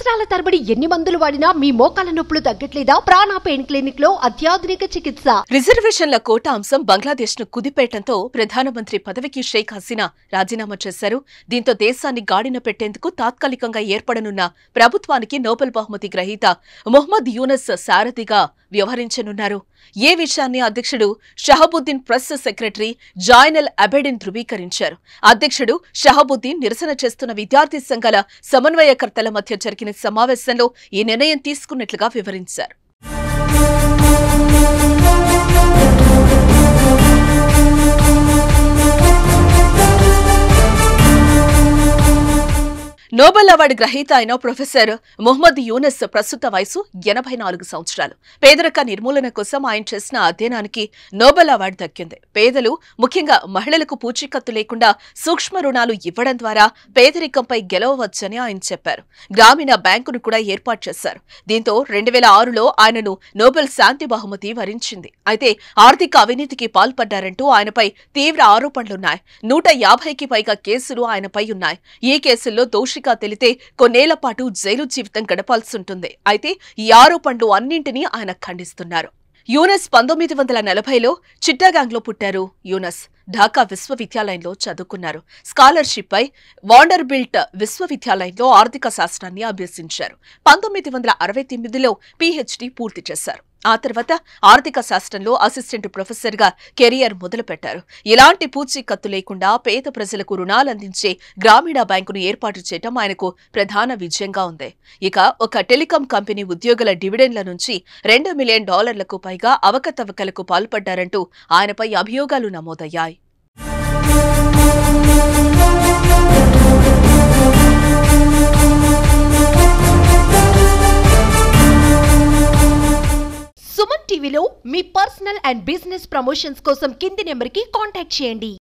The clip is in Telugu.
సంవత్సరాల తరబడి ఎన్ని మందులు వాడినా మీ మోకాల నొప్పులు తగ్గట్లేదా? ప్రాణ పెయిన్ క్లినిక్ లో అత్యాధునిక చికిత్స. రిజర్వేషన్ల కోటా అంశం బంగ్లాదేశ్ ను కుదిపేయడంతో ప్రధానమంత్రి పదవికి షేక్ హసీనా రాజీనామా చేశారు. దీంతో దేశాన్ని గాడిన పెట్టేందుకు తాత్కాలికంగా ఏర్పడనున్న ప్రభుత్వానికి నోబెల్ బహుమతి గ్రహీత మొహమ్మద్ యూనస్ సారథిగా వ్యవహరించనున్నారు. ఏ విషయాన్ని అధ్యక్షుడు షహబుద్దీన్ ప్రెస్ సెక్రటరీ జాయినల్ అబెడిన్ ధృవీకరించారు. అధ్యక్షుడు షహబుద్దీన్ నిరసన చేస్తున్న విద్యార్థి సంఘాల సమన్వయకర్తల మధ్య జరిగిన సమావేశంలో ఈ నిర్ణయం తీసుకున్నట్లుగా వివరించారు. నోబెల్ అవార్డు గ్రహీత అయిన ప్రొఫెసర్ మొహమ్మద్ యూనస్ ప్రస్తుత వయసు 84 సంవత్సరాలు. పేదరిక నిర్మూలన కోసం ఆయన చేసిన అధ్యయనానికి నోబెల్ అవార్డు దక్కింది. పేదలు, ముఖ్యంగా మహిళలకు పూచీకత్తు లేకుండా సూక్ష్మ రుణాలు ఇవ్వడం ద్వారా పేదరికంపై గెలవవచ్చని ఆయన చెప్పారు. గ్రామీణ బ్యాంకును కూడా ఏర్పాటు చేశారు. దీంతో 2006లో ఆయనను నోబెల్ శాంతి బహుమతి వరించింది. అయితే ఆర్థిక అవినీతికి పాల్పడ్డారంటూ ఆయనపై తీవ్ర ఆరోపణలున్నాయి. 150కి పైగా కేసులు ఆయనపై ఉన్నాయి. ఈ కేసుల్లో దోషి తెలితే కొన్నేళ్ల పాటు జైలు జీవితం గడపాల్సింటుంది. అయితే ఈ ఆరోపణలు అన్నింటినీ ఆయన ఖండిస్తున్నారు. యూనస్ 1940లో చిట్టాగాంగ్లో పుట్టారు. యూనస్ ఢాకా విశ్వవిద్యాలయంలో చదువుకున్నారు. స్కాలర్షిప్ పై వాండర్బిల్ట్ విశ్వవిద్యాలయంలో ఆర్థిక శాస్త్రాన్ని అభ్యసించారు. 1969లో పీహెచ్డీ పూర్తి చేశారు. ఆ తర్వాత ఆర్థిక శాస్త్రంలో అసిస్టెంట్ ప్రొఫెసర్ గా కెరియర్ మొదలుపెట్టారు. ఎలాంటి పూచీకత్తు లేకుండా పేద ప్రజలకు రుణాలందించే గ్రామీణ బ్యాంకును ఏర్పాటు చేయడం ఆయనకు ప్రధాన విజయంగా ఉంది. ఇక ఒక టెలికాం కంపెనీ ఉద్యోగుల డివిడెండ్ల నుంచి $2 మిలియన్ పైగా అవకతవకలకు పాల్పడ్డారంటూ ఆయనపై అభియోగాలు నమోదయ్యాయి. సుమన్ టీవీలో మీ పర్సనల్ అండ్ బిజినెస్ ప్రమోషన్స్ కోసం కింది నెంబర్కి కాంటాక్ట్ చేయండి.